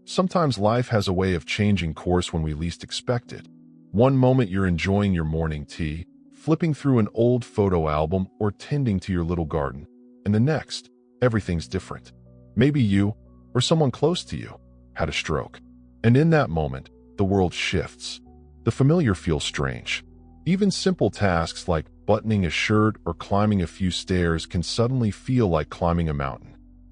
Sometimes life has a way of changing course when we least expect it. One moment you're enjoying your morning tea, flipping through an old photo album, or tending to your little garden, and the next, everything's different. Maybe you, or someone close to you, had a stroke. And in that moment, the world shifts. The familiar feels strange. Even simple tasks like buttoning a shirt or climbing a few stairs can suddenly feel like climbing a mountain.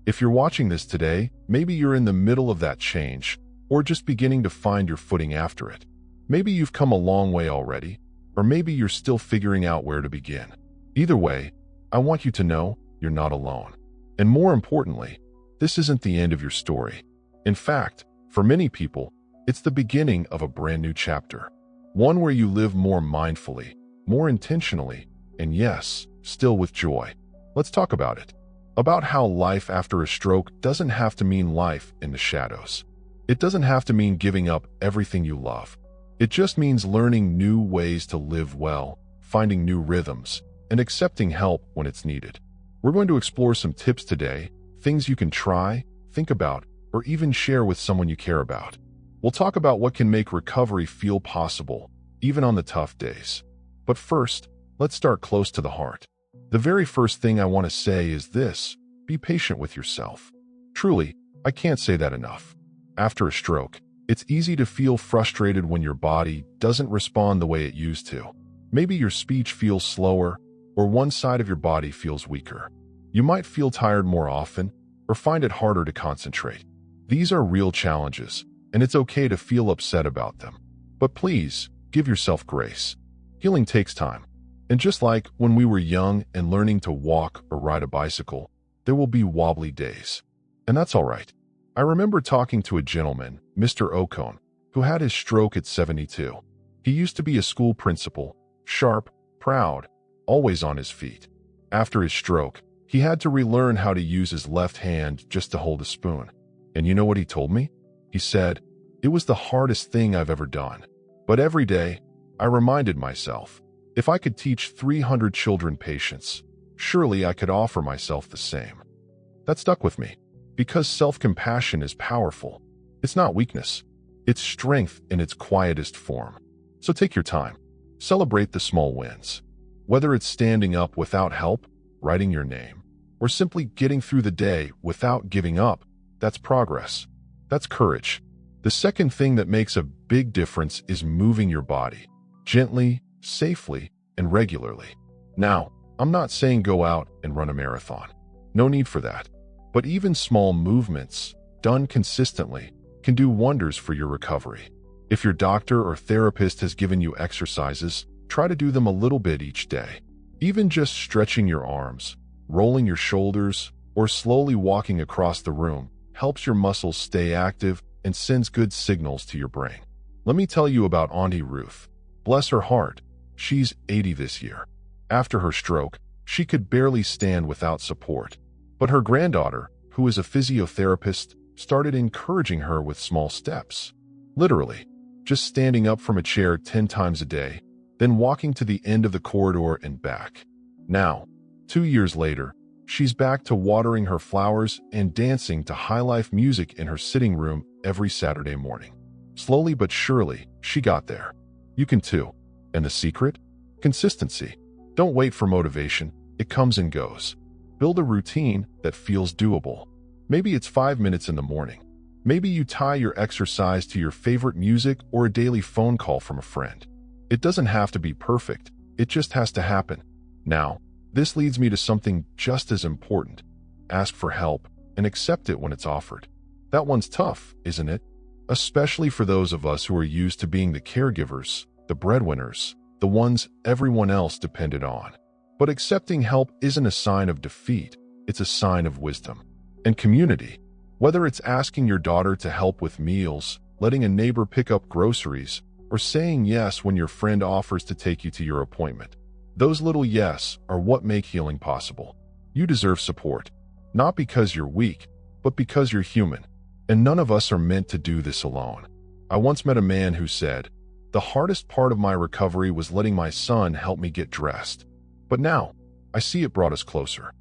If you're watching this today, maybe you're in the middle of that change, or just beginning to find your footing after it. Maybe you've come a long way already, or maybe you're still figuring out where to begin. Either way, I want you to know you're not alone. And more importantly, this isn't the end of your story. In fact, for many people, it's the beginning of a brand new chapter. One where you live more mindfully, more intentionally, and yes, still with joy. Let's talk about it. About how life after a stroke doesn't have to mean life in the shadows. It doesn't have to mean giving up everything you love. It just means learning new ways to live well, finding new rhythms, and accepting help when it's needed. We're going to explore some tips today, things you can try, think about, or even share with someone you care about. We'll talk about what can make recovery feel possible, even on the tough days. But first, let's start close to the heart. The very first thing I want to say is this: be patient with yourself. Truly, I can't say that enough. After a stroke, it's easy to feel frustrated when your body doesn't respond the way it used to. Maybe your speech feels slower, or one side of your body feels weaker. You might feel tired more often, or find it harder to concentrate. These are real challenges, and it's okay to feel upset about them. But please, give yourself grace. Healing takes time. And just like when we were young and learning to walk or ride a bicycle, there will be wobbly days. And that's all right. I remember talking to a gentleman, Mr. Ocone, who had his stroke at 72. He used to be a school principal, sharp, proud, always on his feet. After his stroke, he had to relearn how to use his left hand just to hold a spoon. And you know what he told me? He said, "It was the hardest thing I've ever done. But every day, I reminded myself, if I could teach 300 children patience, surely I could offer myself the same." That stuck with me, because self-compassion is powerful. It's not weakness. It's strength in its quietest form. So take your time. Celebrate the small wins. Whether it's standing up without help, writing your name, or simply getting through the day without giving up, that's progress. That's courage. The second thing that makes a big difference is moving your body. Gently, safely, and regularly. Now, I'm not saying go out and run a marathon. No need for that. But even small movements, done consistently, can do wonders for your recovery. If your doctor or therapist has given you exercises, try to do them a little bit each day. Even just stretching your arms, rolling your shoulders, or slowly walking across the room helps your muscles stay active and sends good signals to your brain. Let me tell you about Auntie Ruth. Bless her heart. She's 80 this year. After her stroke, she could barely stand without support. But her granddaughter, who is a physiotherapist, started encouraging her with small steps. Literally, just standing up from a chair 10 times a day, then walking to the end of the corridor and back. Now, 2 years later, she's back to watering her flowers and dancing to high-life music in her sitting room every Saturday morning. Slowly but surely, she got there. You can too. And the secret? Consistency. Don't wait for motivation. It comes and goes. Build a routine that feels doable. Maybe it's 5 minutes in the morning. Maybe you tie your exercise to your favorite music or a daily phone call from a friend. It doesn't have to be perfect. It just has to happen. Now, this leads me to something just as important. Ask for help and accept it when it's offered. That one's tough, isn't it? Especially for those of us who are used to being the caregivers, the breadwinners, the ones everyone else depended on. But accepting help isn't a sign of defeat, it's a sign of wisdom. And community. Whether it's asking your daughter to help with meals, letting a neighbor pick up groceries, or saying yes when your friend offers to take you to your appointment. Those little yes are what make healing possible. You deserve support, not because you're weak, but because you're human. And none of us are meant to do this alone. I once met a man who said, "The hardest part of my recovery was letting my son help me get dressed. But now, I see it brought us closer."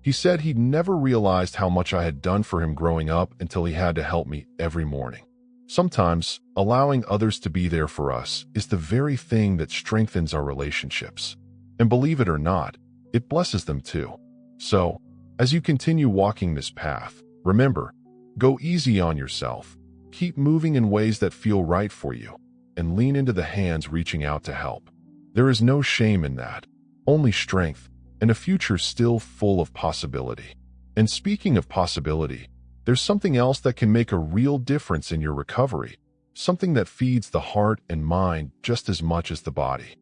He said he'd never realized how much I had done for him growing up until he had to help me every morning. Sometimes, allowing others to be there for us is the very thing that strengthens our relationships. And believe it or not, it blesses them too. So, as you continue walking this path, remember, go easy on yourself, keep moving in ways that feel right for you, and lean into the hands reaching out to help. There is no shame in that, only strength, and a future still full of possibility. And speaking of possibility, there's something else that can make a real difference in your recovery, something that feeds the heart and mind just as much as the body.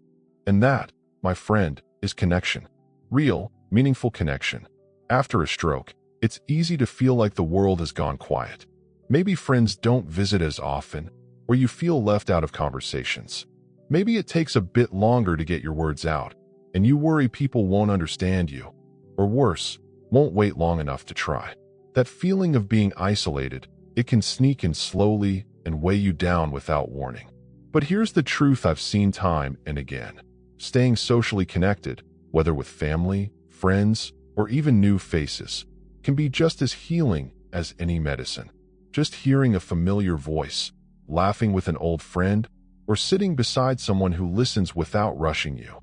And that, my friend, is connection. Real, meaningful connection. After a stroke, it's easy to feel like the world has gone quiet. Maybe friends don't visit as often, or you feel left out of conversations. Maybe it takes a bit longer to get your words out, and you worry people won't understand you, or worse, won't wait long enough to try. That feeling of being isolated, it can sneak in slowly and weigh you down without warning. But here's the truth I've seen time and again. Staying socially connected, whether with family, friends, or even new faces, can be just as healing as any medicine. Just hearing a familiar voice, laughing with an old friend, or sitting beside someone who listens without rushing you.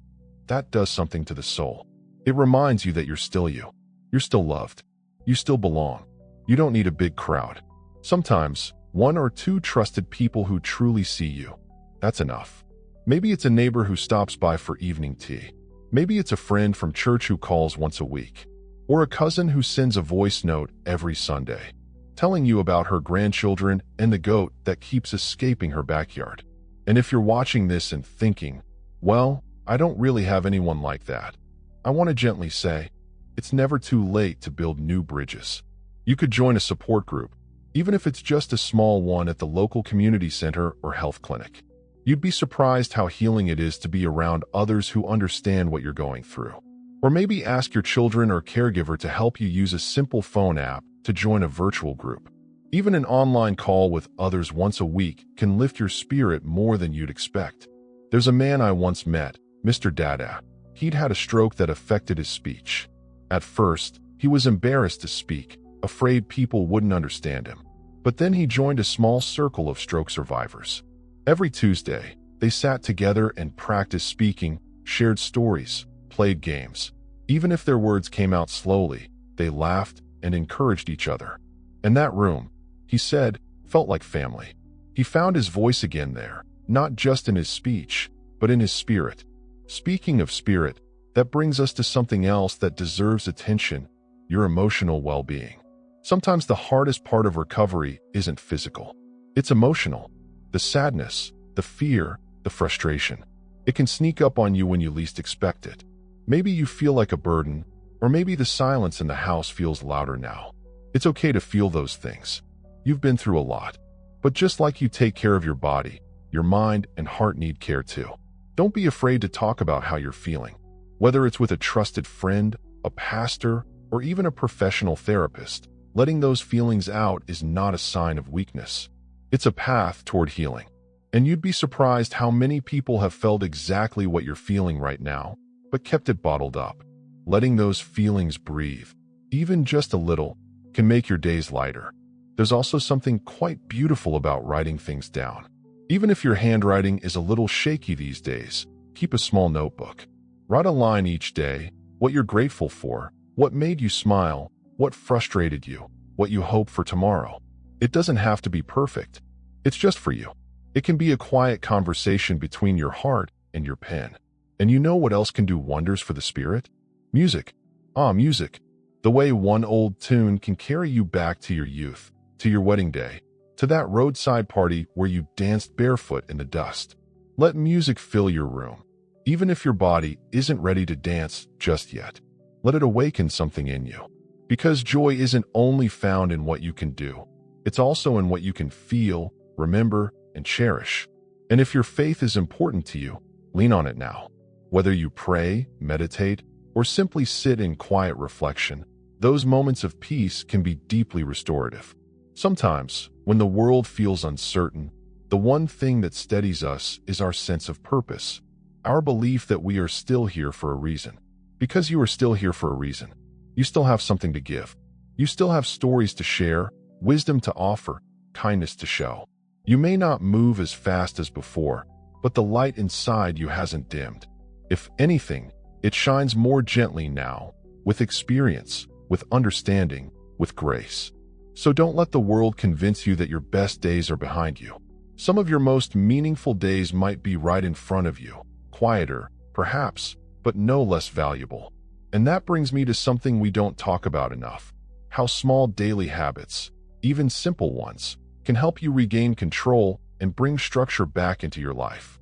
That does something to the soul. It reminds you that you're still you. You're still loved. You still belong. You don't need a big crowd. Sometimes, one or two trusted people who truly see you. That's enough. Maybe it's a neighbor who stops by for evening tea. Maybe it's a friend from church who calls once a week. Or a cousin who sends a voice note every Sunday, telling you about her grandchildren and the goat that keeps escaping her backyard. And if you're watching this and thinking, well, I don't really have anyone like that, I want to gently say, it's never too late to build new bridges. You could join a support group, even if it's just a small one at the local community center or health clinic. You'd be surprised how healing it is to be around others who understand what you're going through. Or maybe ask your children or caregiver to help you use a simple phone app to join a virtual group. Even an online call with others once a week can lift your spirit more than you'd expect. There's a man I once met, Mr. Dada. He'd had a stroke that affected his speech. At first, he was embarrassed to speak, afraid people wouldn't understand him. But then he joined a small circle of stroke survivors. Every Tuesday, they sat together and practiced speaking, shared stories, played games. Even if their words came out slowly, they laughed and encouraged each other. And that room, he said, felt like family. He found his voice again there, not just in his speech, but in his spirit. Speaking of spirit, that brings us to something else that deserves attention, your emotional well-being. Sometimes the hardest part of recovery isn't physical. It's emotional. The sadness, the fear, the frustration. It can sneak up on you when you least expect it. Maybe you feel like a burden, or maybe the silence in the house feels louder now. It's okay to feel those things. You've been through a lot. But just like you take care of your body, your mind and heart need care too. Don't be afraid to talk about how you're feeling. Whether it's with a trusted friend, a pastor, or even a professional therapist, letting those feelings out is not a sign of weakness. It's a path toward healing. And you'd be surprised how many people have felt exactly what you're feeling right now, but kept it bottled up. Letting those feelings breathe, even just a little, can make your days lighter. There's also something quite beautiful about writing things down. Even if your handwriting is a little shaky these days, keep a small notebook. Write a line each day, what you're grateful for, what made you smile, what frustrated you, what you hope for tomorrow. It doesn't have to be perfect. It's just for you. It can be a quiet conversation between your heart and your pen. And you know what else can do wonders for the spirit? Music. Music. The way one old tune can carry you back to your youth, to your wedding day, to that roadside party where you danced barefoot in the dust. Let music fill your room, even if your body isn't ready to dance just yet. Let it awaken something in you. Because joy isn't only found in what you can do, it's also in what you can feel, remember, and cherish. And if your faith is important to you, lean on it now. Whether you pray, meditate, or simply sit in quiet reflection, those moments of peace can be deeply restorative. Sometimes, when the world feels uncertain, the one thing that steadies us is our sense of purpose, our belief that we are still here for a reason. Because you are still here for a reason. You still have something to give. You still have stories to share, wisdom to offer, kindness to show. You may not move as fast as before, but the light inside you hasn't dimmed. If anything, it shines more gently now, with experience, with understanding, with grace. So don't let the world convince you that your best days are behind you. Some of your most meaningful days might be right in front of you, quieter, perhaps, but no less valuable. And that brings me to something we don't talk about enough: how small daily habits, even simple ones, can help you regain control and bring structure back into your life.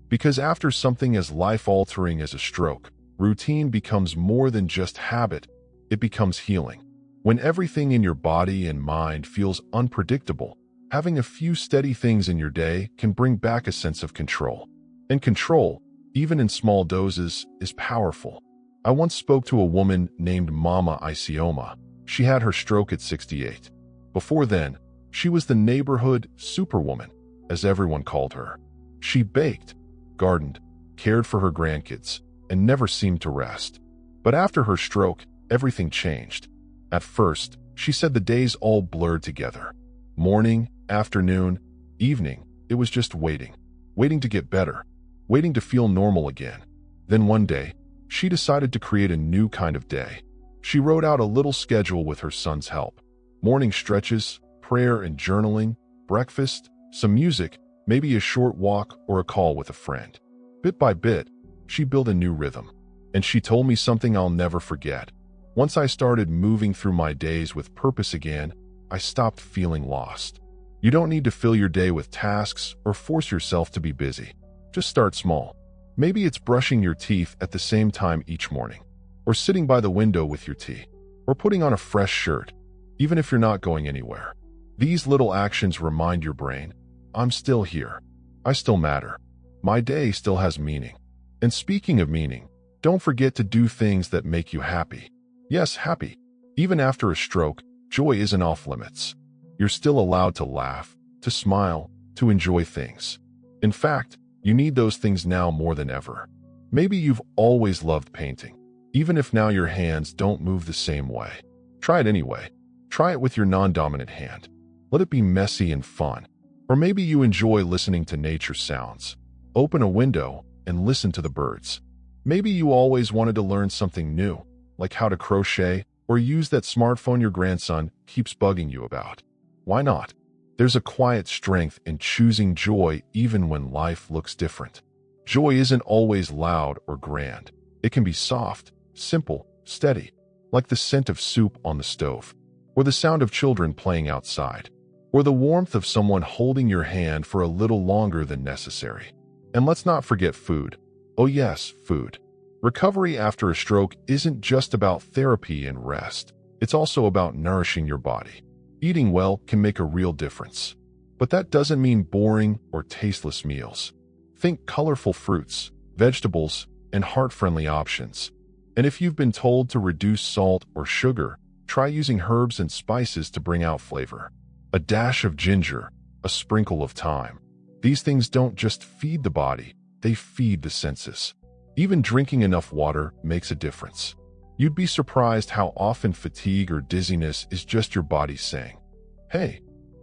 Because after something as life-altering as a stroke, routine becomes more than just habit, it becomes healing. When everything in your body and mind feels unpredictable, having a few steady things in your day can bring back a sense of control. And control, even in small doses, is powerful. I once spoke to a woman named Mama Isioma. She had her stroke at 68. Before then, she was the neighborhood superwoman, as everyone called her. She baked, gardened, cared for her grandkids, and never seemed to rest. But after her stroke, everything changed. At first, she said the days all blurred together. Morning, afternoon, evening, it was just waiting. Waiting to get better. Waiting to feel normal again. Then one day, she decided to create a new kind of day. She wrote out a little schedule with her son's help. Morning stretches, prayer and journaling, breakfast, some music, maybe a short walk or a call with a friend. Bit by bit, she built a new rhythm. And she told me something I'll never forget. Once I started moving through my days with purpose again, I stopped feeling lost. You don't need to fill your day with tasks or force yourself to be busy. Just start small. Maybe it's brushing your teeth at the same time each morning, or sitting by the window with your tea, or putting on a fresh shirt, even if you're not going anywhere. These little actions remind your brain, I'm still here. I still matter. My day still has meaning. And speaking of meaning, don't forget to do things that make you happy. Yes, happy. Even after a stroke, joy isn't off limits. You're still allowed to laugh, to smile, to enjoy things. In fact, you need those things now more than ever. Maybe you've always loved painting, even if now your hands don't move the same way. Try it anyway. Try it with your non-dominant hand. Let it be messy and fun. Or maybe you enjoy listening to nature sounds. Open a window and listen to the birds. Maybe you always wanted to learn something new, like how to crochet or use that smartphone your grandson keeps bugging you about. Why not? There's a quiet strength in choosing joy even when life looks different. Joy isn't always loud or grand. It can be soft, simple, steady, like the scent of soup on the stove, or the sound of children playing outside, or the warmth of someone holding your hand for a little longer than necessary. And let's not forget food. Oh yes, food. Recovery after a stroke isn't just about therapy and rest. It's also about nourishing your body. Eating well can make a real difference. But that doesn't mean boring or tasteless meals. Think colorful fruits, vegetables, and heart-friendly options. And if you've been told to reduce salt or sugar, try using herbs and spices to bring out flavor. A dash of ginger, a sprinkle of thyme. These things don't just feed the body, they feed the senses. Even drinking enough water makes a difference. You'd be surprised how often fatigue or dizziness is just your body saying, "Hey,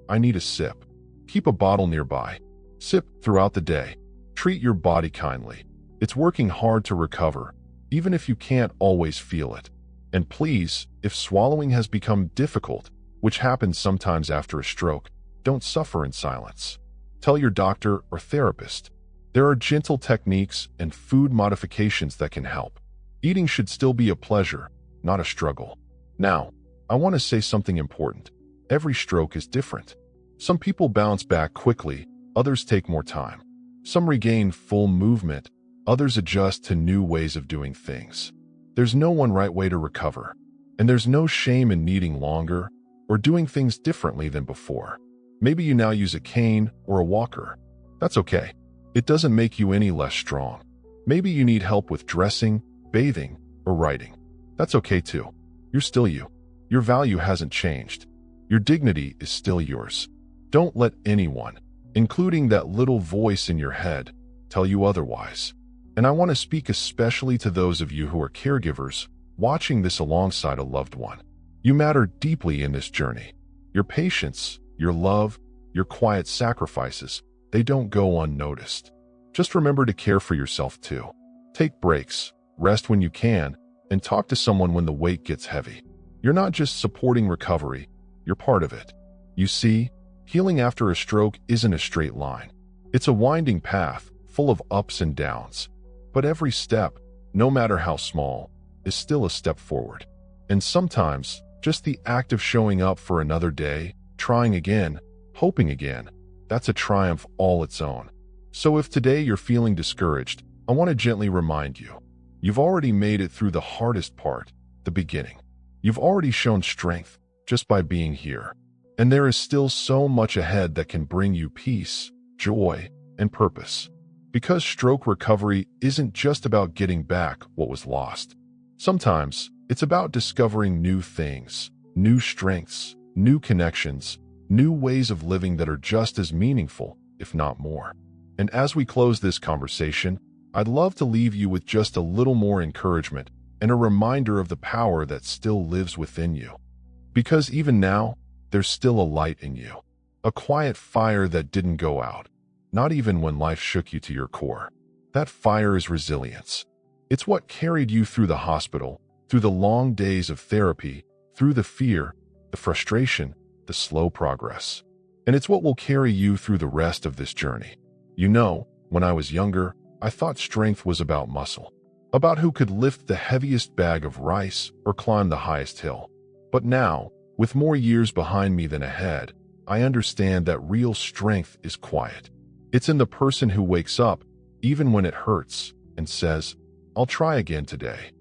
I need a sip." Keep a bottle nearby. Sip throughout the day. Treat your body kindly. It's working hard to recover, even if you can't always feel it. And please, if swallowing has become difficult, which happens sometimes after a stroke, don't suffer in silence. Tell your doctor or therapist. There are gentle techniques and food modifications that can help. Eating should still be a pleasure, not a struggle. Now, I want to say something important. Every stroke is different. Some people bounce back quickly, others take more time. Some regain full movement, others adjust to new ways of doing things. There's no one right way to recover, and there's no shame in needing longer or doing things differently than before. Maybe you now use a cane or a walker. That's okay. It doesn't make you any less strong. Maybe you need help with dressing, bathing, or writing. That's okay too. You're still you. Your value hasn't changed. Your dignity is still yours. Don't let anyone, including that little voice in your head, tell you otherwise. And I want to speak especially to those of you who are caregivers watching this alongside a loved one. You matter deeply in this journey. Your patience, your love, your quiet sacrifices, they don't go unnoticed. Just remember to care for yourself too. Take breaks, rest when you can, and talk to someone when the weight gets heavy. You're not just supporting recovery, you're part of it. You see, healing after a stroke isn't a straight line. It's a winding path, full of ups and downs. But every step, no matter how small, is still a step forward. And sometimes, just the act of showing up for another day, trying again, hoping again, that's a triumph all its own. So if today you're feeling discouraged, I want to gently remind you, you've already made it through the hardest part, the beginning. You've already shown strength just by being here. And there is still so much ahead that can bring you peace, joy, and purpose. Because stroke recovery isn't just about getting back what was lost. Sometimes, it's about discovering new things, new strengths, new connections, new ways of living that are just as meaningful, if not more. And as we close this conversation, I'd love to leave you with just a little more encouragement and a reminder of the power that still lives within you. Because even now, there's still a light in you, a quiet fire that didn't go out, not even when life shook you to your core. That fire is resilience. It's what carried you through the hospital, through the long days of therapy, through the fear, the frustration, the slow progress. And it's what will carry you through the rest of this journey. You know, when I was younger, I thought strength was about muscle, about who could lift the heaviest bag of rice or climb the highest hill. But now, with more years behind me than ahead, I understand that real strength is quiet. It's in the person who wakes up, even when it hurts, and says, "I'll try again today."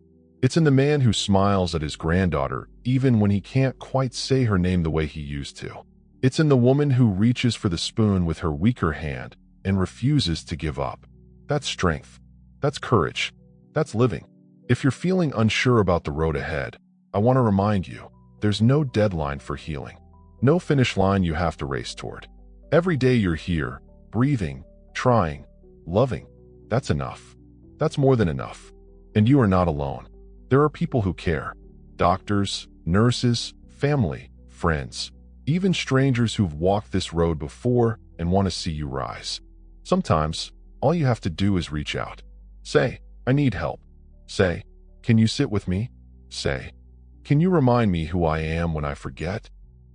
It's in the man who smiles at his granddaughter, even when he can't quite say her name the way he used to. It's in the woman who reaches for the spoon with her weaker hand and refuses to give up. That's strength. That's courage. That's living. If you're feeling unsure about the road ahead, I want to remind you, there's no deadline for healing. No finish line you have to race toward. Every day you're here, breathing, trying, loving. That's enough. That's more than enough. And you are not alone. There are people who care. Doctors, nurses, family, friends, even strangers who've walked this road before and want to see you rise. Sometimes, all you have to do is reach out. Say, "I need help." Say, "Can you sit with me?" Say, "Can you remind me who I am when I forget?"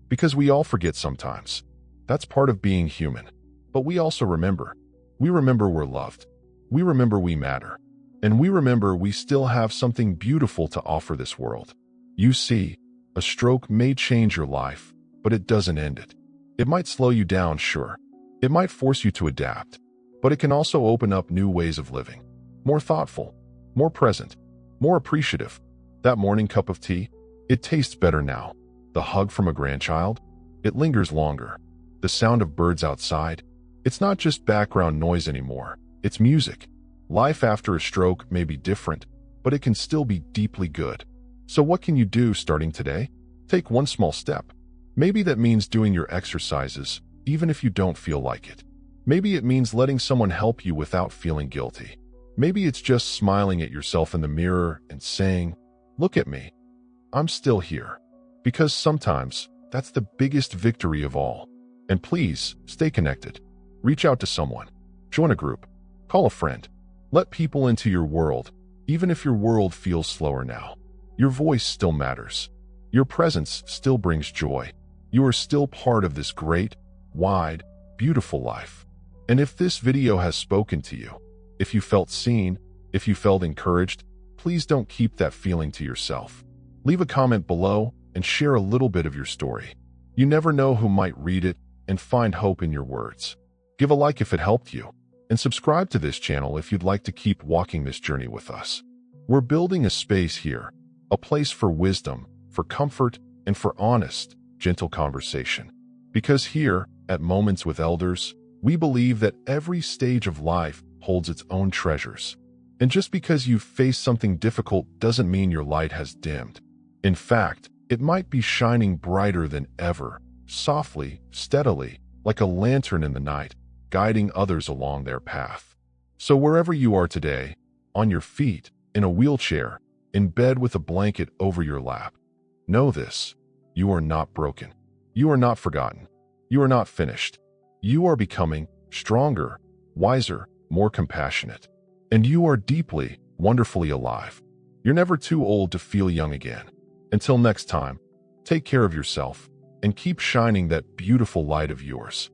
Because we all forget sometimes. That's part of being human. But we also remember. We remember we're loved. We remember we matter. And we remember we still have something beautiful to offer this world. You see, a stroke may change your life, but it doesn't end it. It might slow you down, sure. It might force you to adapt. But it can also open up new ways of living. More thoughtful, more present, more appreciative. That morning cup of tea, it tastes better now. The hug from a grandchild, it lingers longer. The sound of birds outside, it's not just background noise anymore, it's music. Life after a stroke may be different, but it can still be deeply good. So what can you do starting today? Take one small step. Maybe that means doing your exercises, even if you don't feel like it. Maybe it means letting someone help you without feeling guilty. Maybe it's just smiling at yourself in the mirror and saying, "Look at me. I'm still here." Because sometimes, that's the biggest victory of all. And please, stay connected. Reach out to someone. Join a group. Call a friend. Let people into your world, even if your world feels slower now. Your voice still matters. Your presence still brings joy. You are still part of this great, wide, beautiful life. And if this video has spoken to you, if you felt seen, if you felt encouraged, please don't keep that feeling to yourself. Leave a comment below and share a little bit of your story. You never know who might read it and find hope in your words. Give a like if it helped you, and subscribe to this channel if you'd like to keep walking this journey with us. We're building a space here, a place for wisdom, for comfort, and for honest, gentle conversation. Because here, at Moments with Elders, we believe that every stage of life holds its own treasures. And just because you've faced something difficult doesn't mean your light has dimmed. In fact, it might be shining brighter than ever, softly, steadily, like a lantern in the night, guiding others along their path. So wherever you are today, on your feet, in a wheelchair, in bed with a blanket over your lap. Know this: you are not broken. You are not forgotten. You are not finished. You are becoming stronger, wiser, more compassionate. And you are deeply, wonderfully alive. You're never too old to feel young again. Until next time, take care of yourself and keep shining that beautiful light of yours.